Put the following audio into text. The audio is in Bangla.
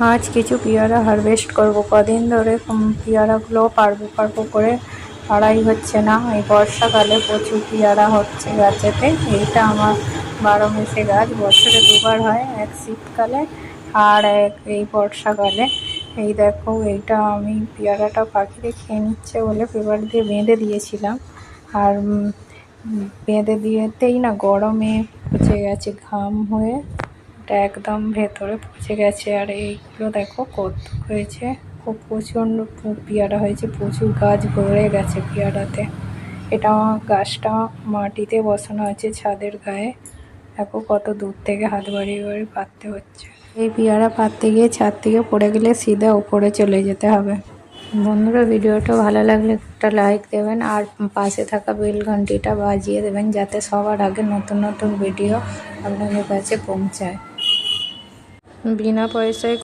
আজ কিছু পেয়ারা হারভেস্ট করব। কদিন ধরে পেয়ারাগুলো পারবো করে পাড়াই হচ্ছে না। এই বর্ষাকালে প্রচুর পেয়ারা হচ্ছে গাছেতে। এইটা আমার 12 মাসে গাছ, বছরে দুবার হয়, এক শীতকালে আর এক এই বর্ষাকালে। এই দেখো, এইটা আমি পেয়ারাটা পাখিতে খেয়ে নিচ্ছে বলে পেপার দিয়ে বেঁধে দিয়েছিলাম, আর বেঁধে দিয়েতেই না গরমে পচে গেছে, ঘাম হয়ে এটা একদম ভেতরে পচে গেছে। আর এইগুলো দেখো কত হয়েছে, খুব প্রচণ্ড পেয়ারা হয়েছে, প্রচুর গাছ ভরে গেছে পেয়ারাতে। এটা গাছটা মাটিতে বসানো আছে ছাদের গায়ে। দেখো কত দূর থেকে হাত বাড়িয়ে বাড়িয়ে পাততে হচ্ছে। এই পেয়ারা পাততে গিয়ে ছাদ থেকে পড়ে গেলে সিধা উপরে চলে যেতে হবে। বন্ধুরা, ভিডিওটা ভালো লাগলে একটা লাইক দেবেন আর পাশে থাকা বেল ঘন্টিটা বাজিয়ে দেবেন, যাতে সবার আগে নতুন নতুন ভিডিও আপনাদের কাছে পৌঁছায়। বিনা পয়সায়